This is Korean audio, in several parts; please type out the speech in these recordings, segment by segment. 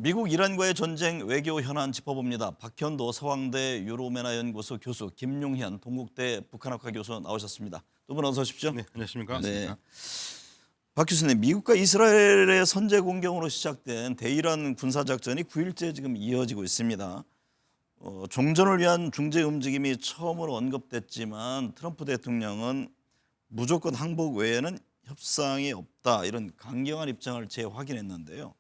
미국 이란과의 전쟁 외교 현안 짚어봅니다. 박현도 서강대 유로메나 연구소 교수, 김용현 동국대 북한학과 교수 나오셨습니다. 두 분 어서 오십시오. 네, 안녕하십니까? 네. 박 교수님, 미국과 이스라엘의 선제 공격으로 시작된 대이란 군사작전이 9일째 지금 이어지고 있습니다. 종전을 위한 중재 움직임이 처음으로 언급됐지만 트럼프 대통령은 무조건 항복 외에는 협상이 없다, 이런 강경한 입장을 재확인했는데요.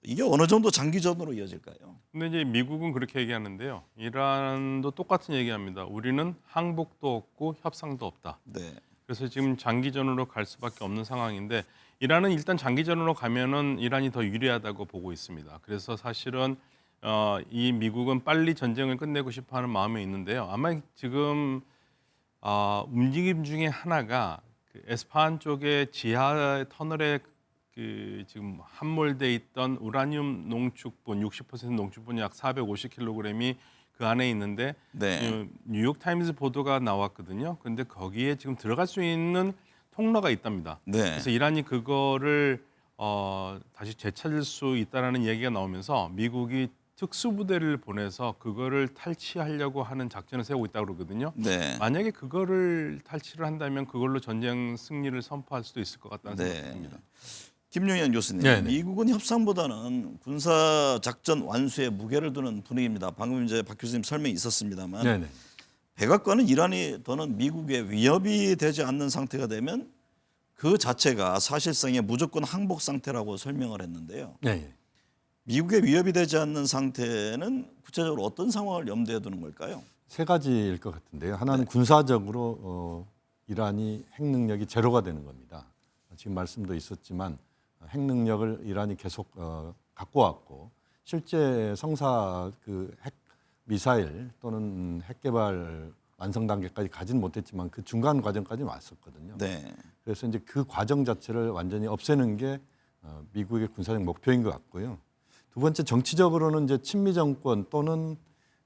이게 어느 정도 장기전으로 이어질까요? 근데 이제 미국은 그렇게 얘기하는데요. 이란도 똑같은 얘기합니다. 우리는 항복도 없고 협상도 없다. 네. 그래서 지금 장기전으로 갈 수밖에 없는 상황인데 이란은 일단 장기전으로 가면은 이란이 더 유리하다고 보고 있습니다. 그래서 사실은 이 미국은 빨리 전쟁을 끝내고 싶어하는 마음이 있는데요. 아마 지금 움직임 중에 하나가 그 에스파한 쪽에 지하 터널에 그 지금 함몰돼 있던 우라늄 농축분 60% 농축분이 약 450kg이 그 안에 있는데 네. 뉴욕 타임즈 보도가 나왔거든요. 그런데 거기에 지금 들어갈 수 있는 통로가 있답니다. 네. 그래서 이란이 그거를 다시 되찾을 수 있다라는 얘기가 나오면서 미국이 특수부대를 보내서 그거를 탈취하려고 하는 작전을 세우고 있다고 그러거든요. 네. 만약에 그거를 탈취를 한다면 그걸로 전쟁 승리를 선포할 수도 있을 것 같다는 네. 생각이 듭니다. 김용현 교수님, 네네. 미국은 협상보다는 군사 작전 완수에 무게를 두는 분위기입니다. 방금 이제 박 교수님 설명이 있었습니다만 네네. 백악관은 이란이 또는 미국에 위협이 되지 않는 상태가 되면 그 자체가 사실상의 무조건 항복 상태라고 설명을 했는데요. 네. 미국에 위협이 되지 않는 상태는 구체적으로 어떤 상황을 염두에 두는 걸까요? 세 가지일 것 같은데요. 하나는 군사적으로 이란이 핵 능력이 제로가 되는 겁니다. 지금 말씀도 있었지만 핵 능력을 이란이 계속 갖고 왔고 실제 성사 그 핵 미사일 또는 핵 개발 완성 단계까지 가지는 못했지만 그 중간 과정까지 왔었거든요. 네. 그래서 이제 그 과정 자체를 완전히 없애는 게 미국의 군사적 목표인 것 같고요. 두 번째 정치적으로는 이제 친미 정권 또는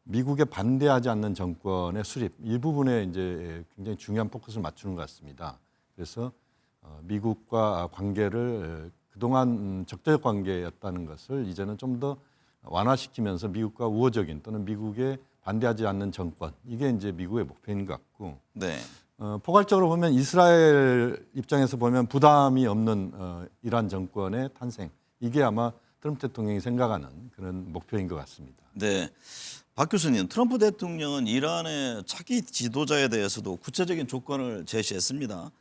미국에 반대하지 않는 정권의 수립 이 부분에 이제 굉장히 중요한 포커스를 맞추는 것 같습니다. 그래서 미국과 관계를 그동안 적대적 관계였다는 것을 이제는 좀 더 완화시키면서 미국과 우호적인 또는 미국에 반대하지 않는 정권 이게 이제 미국의 목표인 것 같고 네. 포괄적으로 보면 이스라엘 입장에서 보면 부담이 없는 이란 정권의 탄생 이게 아마 트럼프 대통령이 생각하는 그런 목표인 것 같습니다. 네. 박 교수님, 트럼프 대통령은 이란의 차기 지도자에 대해서도 구체적인 조건을 제시했습니다.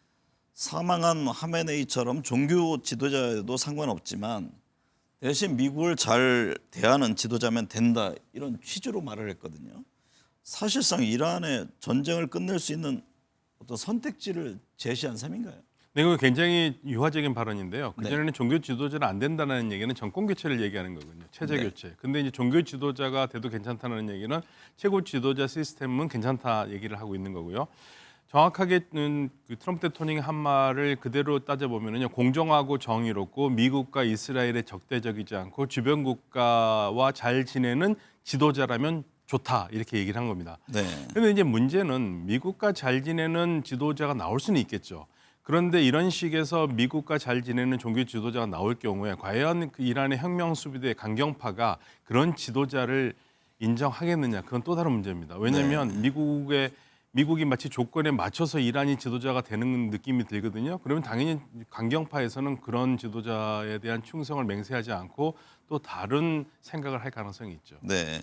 사망한 하메네이처럼 종교 지도자에도 상관없지만 대신 미국을 잘 대하는 지도자면 된다, 이런 취지로 말을 했거든요. 사실상 이란의 전쟁을 끝낼 수 있는 어떤 선택지를 제시한 셈인가요? 네, 이거 굉장히 유화적인 발언인데요. 네. 그전에는 종교 지도자는 안 된다는 얘기는 정권 교체를 얘기하는 거거든요. 체제 네. 교체. 근데 이제 종교 지도자가 돼도 괜찮다는 얘기는 최고 지도자 시스템은 괜찮다 얘기를 하고 있는 거고요. 정확하게는 그 트럼프 대통령이 한 말을 그대로 따져보면요. 공정하고 정의롭고 미국과 이스라엘에 적대적이지 않고 주변 국가와 잘 지내는 지도자라면 좋다 이렇게 얘기를 한 겁니다. 네. 그런데 이제 문제는 미국과 잘 지내는 지도자가 나올 수는 있겠죠. 그런데 이런 식에서 미국과 잘 지내는 종교 지도자가 나올 경우에 과연 그 이란의 혁명 수비대 강경파가 그런 지도자를 인정하겠느냐, 그건 또 다른 문제입니다. 왜냐하면 미국이 마치 조건에 맞춰서 이란이 지도자가 되는 느낌이 들거든요. 그러면 당연히 강경파에서는 그런 지도자에 대한 충성을 맹세하지 않고 또 다른 생각을 할 가능성이 있죠. 네.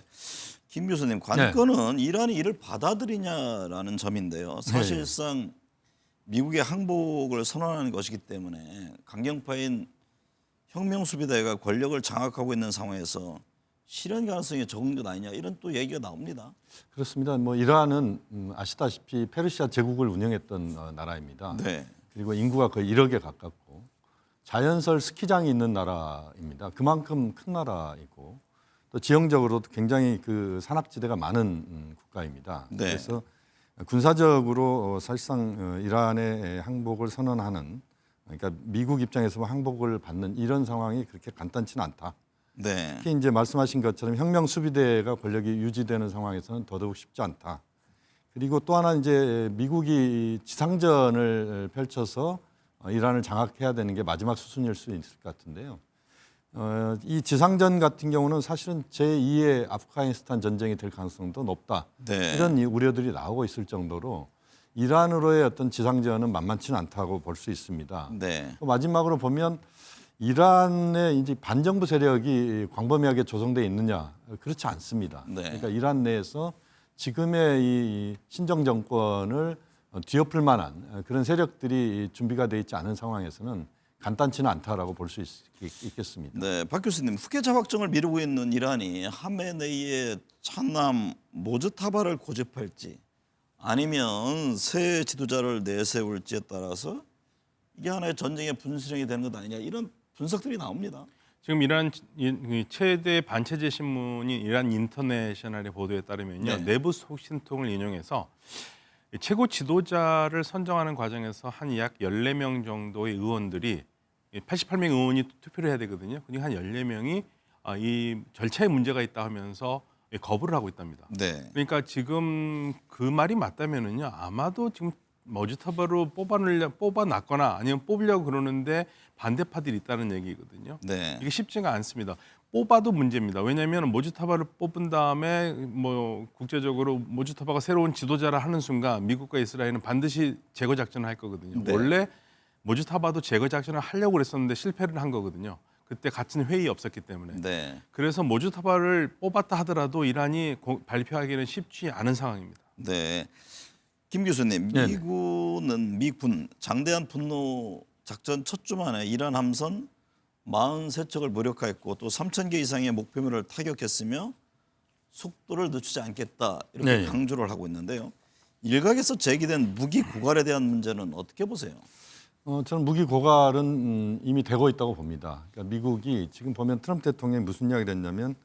김 교수님, 관건은 이란이 이를 받아들이냐라는 점인데요. 사실상 미국의 항복을 선언하는 것이기 때문에 강경파인 혁명수비대가 권력을 장악하고 있는 상황에서 실현 가능성이 적은 것 아니냐, 이런 또 얘기가 나옵니다. 그렇습니다. 뭐 이란은 아시다시피 페르시아 제국을 운영했던 나라입니다. 네. 그리고 인구가 거의 1억에 가깝고 자연설 스키장이 있는 나라입니다. 그만큼 큰 나라이고 또 지형적으로도 굉장히 그 산악지대가 많은 국가입니다. 네. 그래서 군사적으로 사실상 이란의 항복을 선언하는, 그러니까 미국 입장에서 항복을 받는 이런 상황이 그렇게 간단치는 않다. 네. 특히 이제 말씀하신 것처럼 혁명 수비대가 권력이 유지되는 상황에서는 더더욱 쉽지 않다. 그리고 또 하나 이제 미국이 지상전을 펼쳐서 이란을 장악해야 되는 게 마지막 수순일 수 있을 것 같은데요. 이 지상전 같은 경우는 사실은 제2의 아프가니스탄 전쟁이 될 가능성도 높다. 네. 이런 우려들이 나오고 있을 정도로 이란으로의 어떤 지상전은 만만치는 않다고 볼 수 있습니다. 네. 또 마지막으로 보면 이란의 이제 반정부 세력이 광범위하게 조성돼 있느냐 그렇지 않습니다. 네. 그러니까 이란 내에서 지금의 이 신정 정권을 뒤엎을 만한 그런 세력들이 준비가 돼 있지 않은 상황에서는 간단치는 않다라고 볼 수 있겠습니다. 네, 박 교수님 후계자 확정을 미루고 있는 이란이 하메네이의 차남 모즈타바를 고집할지 아니면 새 지도자를 내세울지에 따라서 이게 하나의 전쟁의 분수령이 되는 것 아니냐 이런 분석들이 나옵니다. 지금 이란 최대 반체제 신문인 이란 인터내셔널의 보도에 따르면요. 네. 내부 소신통을 인용해서 최고 지도자를 선정하는 과정에서 한 약 14명 정도의 의원들이 88명 의원이 투표를 해야 되거든요. 그러니까 한 14명이 이 절차에 문제가 있다 하면서 거부를 하고 있답니다. 네. 그러니까 지금 그 말이 맞다면은요. 아마도 지금 머지타바로 뽑아놨거나 아니면 뽑으려고 그러는데 반대파들이 있다는 얘기거든요. 네. 이게 쉽지가 않습니다. 뽑아도 문제입니다. 왜냐하면 모지타바를 뽑은 다음에 뭐 국제적으로 모지타바가 새로운 지도자를 하는 순간 미국과 이스라엘은 반드시 제거 작전을 할 거거든요. 네. 원래 모지타바도 제거 작전을 하려고 그랬었는데 실패를 한 거거든요. 그때 같은 회의 없었기 때문에. 네. 그래서 모지타바를 뽑았다 하더라도 이란이 발표하기는 쉽지 않은 상황입니다. 네. 김 교수님, 네네. 미군 장대한 분노 작전 첫 주 만에 이란 함선 43척을 무력화했고 또 3,000개 이상의 목표물을 타격했으며 속도를 늦추지 않겠다 이렇게 네. 강조를 하고 있는데요. 일각에서 제기된 무기 고갈에 대한 문제는 어떻게 보세요? 저는 무기 고갈은 이미 되고 있다고 봅니다. 그러니까 미국이 지금 보면 트럼프 대통령이 무슨 이야기를 했냐면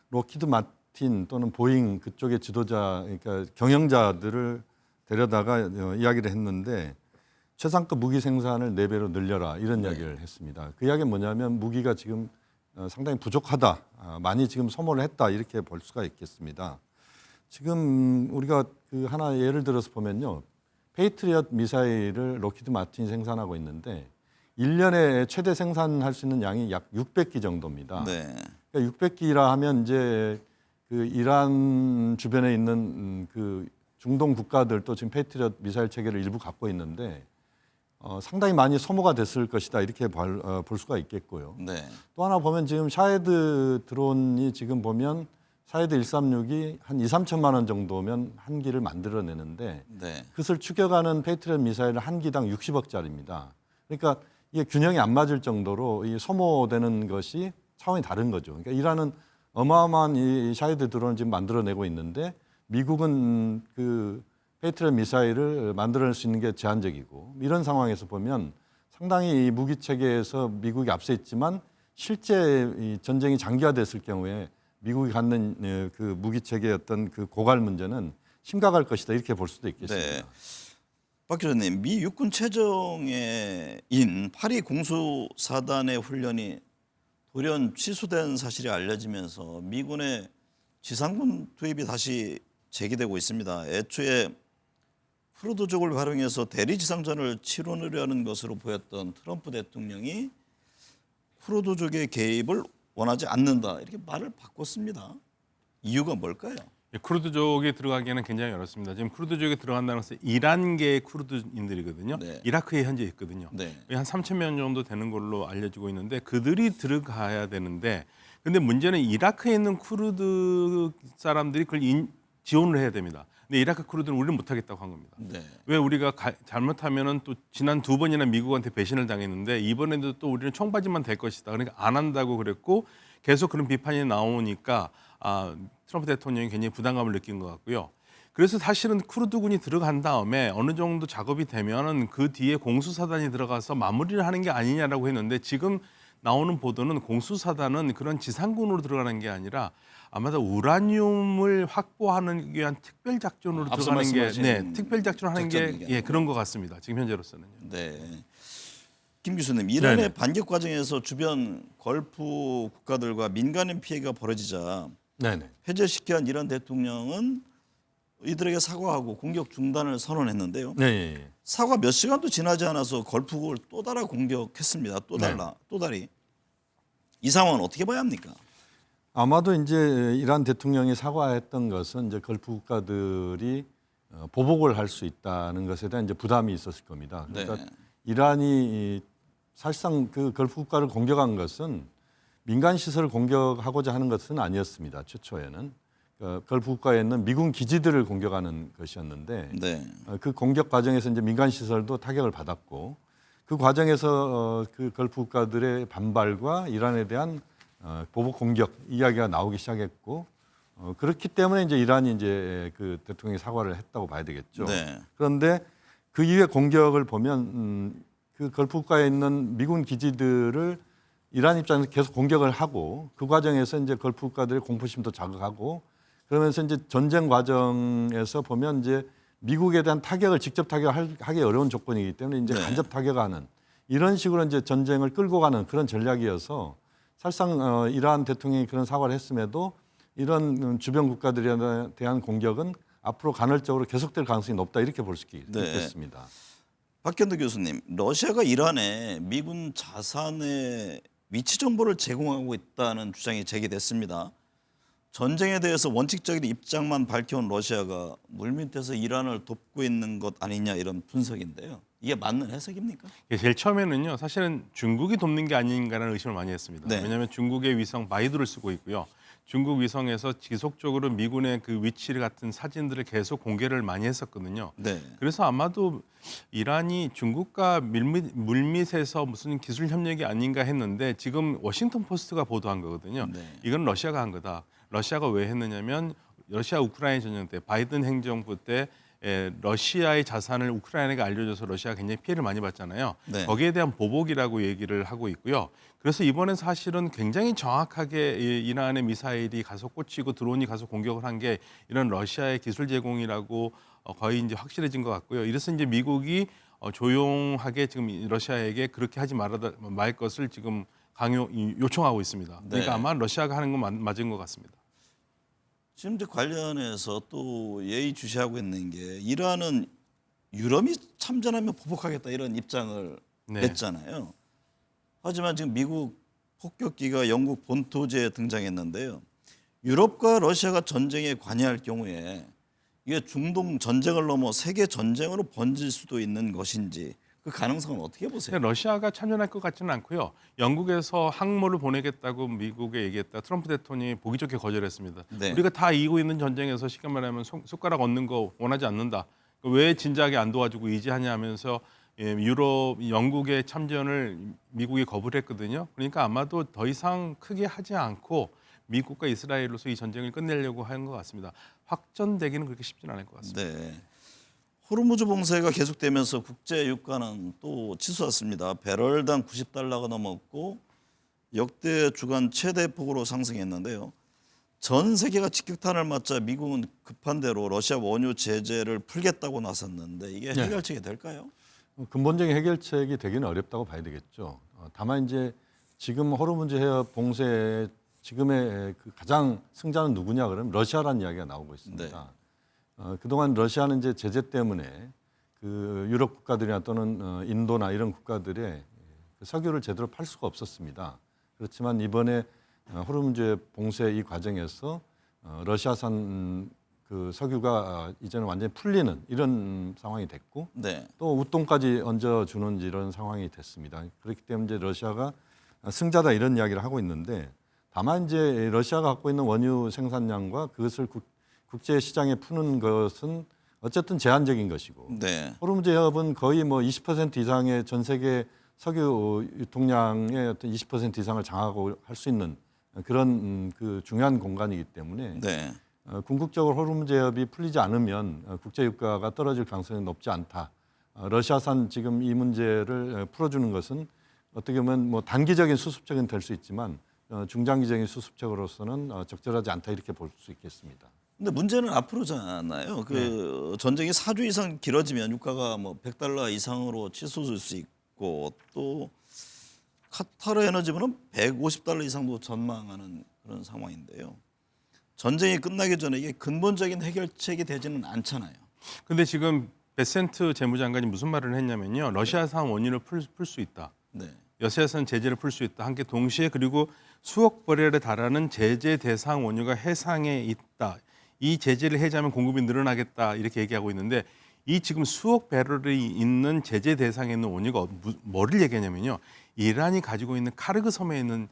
로키드 마틴 또는 보잉 그쪽의 지도자, 그러니까 경영자들을 데려다가 이야기를 했는데 최상급 무기 생산을 4배로 늘려라 이런 이야기를 했습니다. 그 이야기는 뭐냐면 무기가 지금 상당히 부족하다, 많이 지금 소모를 했다 이렇게 볼 수가 있겠습니다. 지금 우리가 그 하나 예를 들어서 보면요. 페이트리엇 미사일을 로키드 마틴이 생산하고 있는데 1년에 최대 생산할 수 있는 양이 약 600기 정도입니다. 네. 그러니까 600기라 하면 이제 그 이란 주변에 있는 그 중동 국가들도 지금 페이트리엇 미사일 체계를 일부 갖고 있는데 상당히 많이 소모가 됐을 것이다 이렇게 볼 수가 있겠고요. 네. 또 하나 보면 지금 샤헤드 드론이 지금 보면 샤헤드 136이 한 2, 3천만 원 정도면 한 기를 만들어내는데 네. 그것을 추격하는 페이트리엇 미사일은 한 기당 60억짜리입니다. 그러니까 이게 균형이 안 맞을 정도로 이 소모되는 것이 차원이 다른 거죠. 그러니까 이란은 어마어마한 이 샤헤드 드론을 지금 만들어내고 있는데 미국은 그 페이트리엇 미사일을 만들어낼 수 있는 게 제한적이고 이런 상황에서 보면 상당히 이 무기 체계에서 미국이 앞서 있지만 실제 이 전쟁이 장기화됐을 경우에 미국이 갖는 그 무기 체계의 어떤 그 고갈 문제는 심각할 것이다 이렇게 볼 수도 있겠습니다. 네. 박 교수님, 미 육군 최정예인 파리 공수사단의 훈련이 돌연 취소된 사실이 알려지면서 미군의 지상군 투입이 다시 제기되고 있습니다. 애초에 프루드족을 활용해서 대리 지상전을 치르려는 것으로 보였던 트럼프 대통령이 프루드족의 개입을 원하지 않는다 이렇게 말을 바꿨습니다. 이유가 뭘까요? 쿠르드족에 들어가기에는 굉장히 어렵습니다. 지금 쿠르드족에 들어간다는 것은 이란계 쿠르드인들이거든요. 네. 이라크에 현재 있거든요. 네. 한 3,000명 정도 되는 걸로 알려지고 있는데 그들이 들어가야 되는데 근데 문제는 이라크에 있는 쿠르드 사람들이 그걸 지원을 해야 됩니다. 근데 이라크 쿠르드는 우리는 못하겠다고 한 겁니다. 네. 왜 우리가 잘못하면은 또 지난 2번이나 미국한테 배신을 당했는데 이번에도 또 우리는 청바지만 될 것이다. 그러니까 안 한다고 그랬고 계속 그런 비판이 나오니까 트럼프 대통령이 굉장히 부담감을 느낀 것 같고요. 그래서 사실은 쿠르드군이 들어간 다음에 어느 정도 작업이 되면은 그 뒤에 공수사단이 들어가서 마무리를 하는 게 아니냐라고 했는데 지금 나오는 보도는 공수사단은 그런 지상군으로 들어가는 게 아니라 아마도 우라늄을 확보하는 위한 특별 작전으로 앞서 들어가는 게 말씀하신 특별 작전을 하는 작전 게 얘기하는 그런 것 같습니다. 지금 현재로서는요. 네. 김 교수님, 이란의 네네. 반격 과정에서 주변 걸프 국가들과 민간인 피해가 벌어지자 네네. 해제시켜야 한 이란 대통령은 이들에게 사과하고 공격 중단을 선언했는데요. 네. 사과 몇 시간도 지나지 않아서 걸프국을 또 달아 공격했습니다. 또 다리. 이 상황은 어떻게 봐야 합니까? 아마도 이제 이란 대통령이 사과했던 것은 이제 걸프 국가들이 보복을 할 수 있다는 것에 대한 이제 부담이 있었을 겁니다. 그러니까 네. 이란이 사실상 그 걸프 국가를 공격한 것은 민간 시설을 공격하고자 하는 것은 아니었습니다. 최초에는 걸프 국가에 있는 미군 기지들을 공격하는 것이었는데 네. 그 공격 과정에서 이제 민간 시설도 타격을 받았고 그 과정에서 그 걸프 국가들의 반발과 이란에 대한 보복 공격 이야기가 나오기 시작했고 그렇기 때문에 이제 이란이 이제 그 대통령이 사과를 했다고 봐야 되겠죠. 네. 그런데 그 이후에 공격을 보면 그 걸프 국가에 있는 미군 기지들을 이란 입장에서 계속 공격을 하고 그 과정에서 이제 걸프 국가들의 공포심도 자극하고 그러면서 이제 전쟁 과정에서 보면 이제 미국에 대한 타격을 직접 타격하기 어려운 조건이기 때문에 이제 네. 간접 타격하는 이런 식으로 이제 전쟁을 끌고 가는 그런 전략이어서 사실상 이란 대통령이 그런 사과를 했음에도 이런 주변 국가들에 대한 공격은 앞으로 간헐적으로 계속될 가능성이 높다 이렇게 볼 수 있겠습니다. 박현도 교수님, 러시아가 이란에 미군 자산의 위치 정보를 제공하고 있다는 주장이 제기됐습니다. 전쟁에 대해서 원칙적인 입장만 밝혀온 러시아가 물밑에서 이란을 돕고 있는 것 아니냐 이런 분석인데요. 이게 맞는 해석입니까? 제일 처음에는요, 사실은 중국이 돕는 게 아닌가라는 의심을 많이 했습니다. 네. 왜냐하면 중국의 위성 바이두를 쓰고 있고요. 중국 위성에서 지속적으로 미군의 그 위치를 같은 사진들을 계속 공개를 많이 했었거든요. 네. 그래서 아마도 이란이 중국과 물밑에서 무슨 기술 협력이 아닌가 했는데 지금 워싱턴 포스트가 보도한 거거든요. 네. 이건 러시아가 한 거다. 러시아가 왜 했느냐면 러시아 우크라이나 전쟁 때 바이든 행정부 때 러시아의 자산을 우크라이나가 알려줘서 러시아가 굉장히 피해를 많이 봤잖아요. 네. 거기에 대한 보복이라고 얘기를 하고 있고요. 그래서 이번엔 사실은 굉장히 정확하게 이란의 미사일이 가서 꽂히고 드론이 가서 공격을 한 게 이런 러시아의 기술 제공이라고 거의 이제 확실해진 것 같고요. 이래서 이제 미국이 조용하게 지금 러시아에게 그렇게 하지 말 것을 지금 요청하고 있습니다. 그러니까 네. 아마 러시아가 하는 건 맞은 것 같습니다. 지금 이제 관련해서 또 예의주시하고 있는 게 이란은 유럽이 참전하면 보복하겠다 이런 입장을 네. 냈잖아요. 하지만 지금 미국 폭격기가 영국 본토지에 등장했는데요. 유럽과 러시아가 전쟁에 관여할 경우에 이게 중동 전쟁을 넘어 세계 전쟁으로 번질 수도 있는 것인지 그 가능성은 어떻게 보세요? 근데 러시아가 참전할 것 같지는 않고요. 영국에서 항모를 보내겠다고 미국에 얘기했다. 트럼프 대통령이 보기 좋게 거절했습니다. 네. 우리가 다 이기고 있는 전쟁에서 쉽게 말하면 숟가락 얹는 거 원하지 않는다. 왜 진작에 안 도와주고 이제하냐 하면서 영국의 참전을 미국이 거부를 했거든요. 그러니까 아마도 더 이상 크게 하지 않고 미국과 이스라엘로서 이 전쟁을 끝내려고 하는 것 같습니다. 확전되기는 그렇게 쉽지는 않을 것 같습니다. 네. 호르무즈 봉쇄가 계속되면서 국제 유가는 또 치솟았습니다. 배럴당 90달러가 넘었고 역대 주간 최대 폭으로 상승했는데요. 전 세계가 직격탄을 맞자 미국은 급한 대로 러시아 원유 제재를 풀겠다고 나섰는데 이게 네. 해결책이 될까요? 근본적인 해결책이 되기는 어렵다고 봐야 되겠죠. 다만 이제 지금 호르무즈 해협 봉쇄 지금의 그 가장 승자는 누구냐 그러면 러시아라는 이야기가 나오고 있습니다. 그동안 러시아는 이제 제재 때문에 그 유럽 국가들이나 또는 인도나 이런 국가들의 그 석유를 제대로 팔 수가 없었습니다. 그렇지만 이번에 호르무즈 봉쇄 이 과정에서 러시아산 그 석유가 이제는 완전히 풀리는 이런 상황이 됐고 네. 또 웃돈까지 얹어주는 이런 상황이 됐습니다. 그렇기 때문에 이제 러시아가 승자다 이런 이야기를 하고 있는데 다만 이제 러시아가 갖고 있는 원유 생산량과 그것을 국제 시장에 푸는 것은 어쨌든 제한적인 것이고 네. 호르무즈 해협은 거의 뭐 20% 이상의 전 세계 석유 유통량의 어떤 20% 이상을 장악하고 할 수 있는 그런 그 중요한 공간이기 때문에 네. 궁극적으로 호르무즈 해협이 풀리지 않으면 국제 유가가 떨어질 가능성이 높지 않다. 러시아산 지금 이 문제를 풀어주는 것은 어떻게 보면 뭐 단기적인 수습책은 될 수 있지만 중장기적인 수습책으로서는 적절하지 않다 이렇게 볼 수 있겠습니다. 근데 문제는 앞으로잖아요. 그 전쟁이 4주 이상 길어지면 유가가 뭐 100달러 이상으로 치솟을 수 있고 또 카타르 에너지부는 150달러 이상도 전망하는 그런 상황인데요. 전쟁이 끝나기 전에 이게 근본적인 해결책이 되지는 않잖아요. 근데 지금 베센트 재무장관이 무슨 말을 했냐면요. 러시아산 원유를 풀 수 있다. 네. 여세선 제재를 풀 수 있다. 함께 동시에 그리고 수억 배럴에 달하는 제재 대상 원유가 해상에 있다. 이 제재를 해제하면 공급이 늘어나겠다 이렇게 얘기하고 있는데 이 지금 수억 배럴이 있는 제재 대상에 있는 원유가 뭐를 얘기하냐면요. 이란이 가지고 있는 카르그 섬에 있는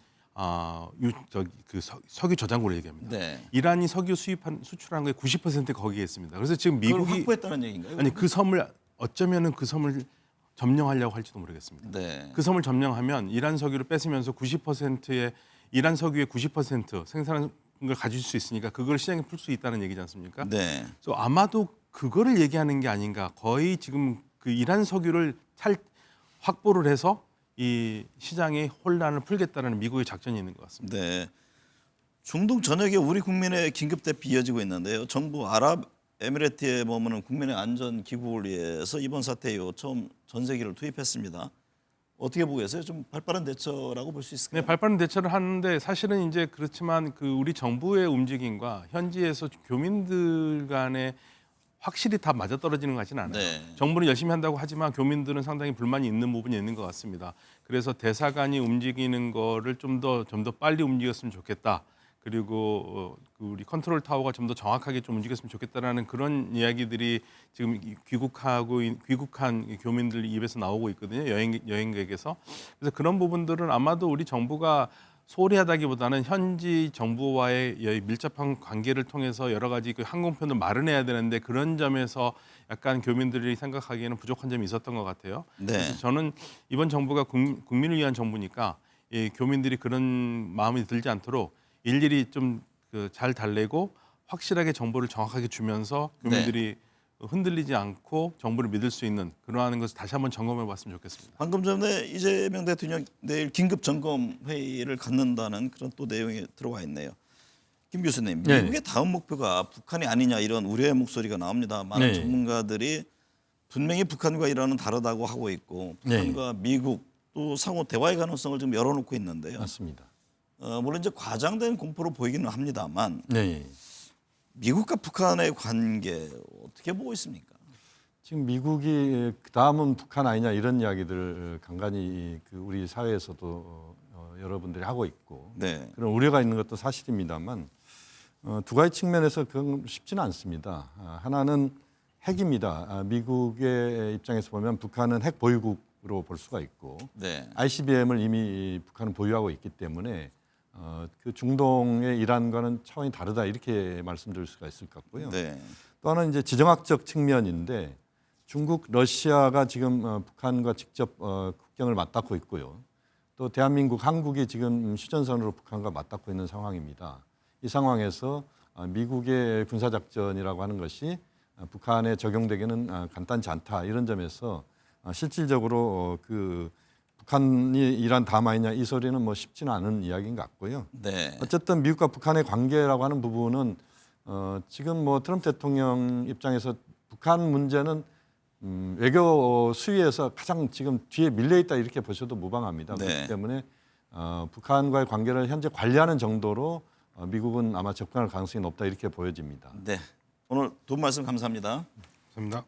석유 저장고를 얘기합니다. 네. 이란이 석유 수출한 거의 90% 거기에 있습니다. 그래서 지금 그걸 미국이 확보했다는 얘기인가요? 아니 그 섬을 어쩌면은 그 섬을 점령하려고 할지도 모르겠습니다. 네. 그 섬을 점령하면 이란 석유를 뺏으면서 90%의 이란 석유의 90% 생산한 걸 가질 수 있으니까 그걸 시장에 풀 수 있다는 얘기지 않습니까? 네. 그래서 아마도 그거를 얘기하는 게 아닌가. 거의 지금 그 이란 석유를 확보를 해서 이 시장의 혼란을 풀겠다는 미국의 작전이 있는 것 같습니다. 네. 중동 전역에 우리 국민의 긴급 대피 이어지고 있는데요. 정부 아랍에미레이트에 머무는 국민의 안전 기구를 위해서 이번 사태 이후 처음 전세기를 투입했습니다. 어떻게 보고 계세요? 좀 발빠른 대처라고 볼 수 있을까요? 네, 발빠른 대처를 하는데 사실은 이제 그렇지만 그 우리 정부의 움직임과 현지에서 교민들 간에 확실히 다 맞아떨어지는 것 같지는 않아요. 네. 정부는 열심히 한다고 하지만 교민들은 상당히 불만이 있는 부분이 있는 것 같습니다. 그래서 대사관이 움직이는 거를 좀 더 빨리 움직였으면 좋겠다. 그리고 우리 컨트롤 타워가 좀 더 정확하게 좀 움직였으면 좋겠다라는 그런 이야기들이 지금 귀국한 교민들 입에서 나오고 있거든요. 여행객에서. 그래서 그런 부분들은 아마도 우리 정부가 소홀히 하다기보다는 현지 정부와의 밀접한 관계를 통해서 여러 가지 그 항공편을 마련해야 되는데 그런 점에서 약간 교민들이 생각하기에는 부족한 점이 있었던 것 같아요. 네. 그래서 저는 이번 정부가 국민을 위한 정부니까 이 교민들이 그런 마음이 들지 않도록 일일이 좀 잘 달래고 확실하게 정보를 정확하게 주면서 교민들이 흔들리지 않고 정부를 믿을 수 있는 그러한 것을 다시 한번 점검해 봤으면 좋겠습니다. 방금 전에 이재명 대통령 내일 긴급 점검 회의를 갖는다는 그런 또 내용이 들어와 있네요. 김 교수님, 네. 미국의 다음 목표가 북한이 아니냐 이런 우려의 목소리가 나옵니다. 많은 네. 전문가들이 분명히 북한과 이란은 다르다고 하고 있고 북한과 미국 또 상호 대화의 가능성을 지금 열어놓고 있는데요. 맞습니다. 물론 이제 과장된 공포로 보이기는 합니다만 네. 미국과 북한의 관계 어떻게 보고 있습니까? 지금 미국이 다음은 북한 아니냐 이런 이야기들 간간히 그 우리 사회에서도 여러분들이 하고 있고 네. 그런 우려가 있는 것도 사실입니다만 두 가지 측면에서 그건 쉽지는 않습니다. 하나는 핵입니다. 미국의 입장에서 보면 북한은 핵 보유국으로 볼 수가 있고 네. ICBM을 이미 북한은 보유하고 있기 때문에 그 중동의 이란과는 차원이 다르다 이렇게 말씀드릴 수가 있을 것 같고요. 네. 또 하나는 이제 지정학적 측면인데 중국, 러시아가 지금 북한과 직접 국경을 맞닿고 있고요. 또 대한민국, 한국이 지금 휴전선으로 북한과 맞닿고 있는 상황입니다. 이 상황에서 미국의 군사작전이라고 하는 것이 북한에 적용되기는 간단치 않다 이런 점에서 실질적으로 그 북한이 이란 다음이냐 이 소리는 뭐 쉽지는 않은 이야기인 것 같고요. 네. 어쨌든 미국과 북한의 관계라고 하는 부분은 지금 뭐 트럼프 대통령 입장에서 북한 문제는 외교 수위에서 가장 지금 뒤에 밀려 있다 이렇게 보셔도 무방합니다. 네. 그렇기 때문에 북한과의 관계를 현재 관리하는 정도로 미국은 아마 접근할 가능성이 높다 이렇게 보여집니다. 네. 오늘 두 분 말씀 감사합니다. 감사합니다.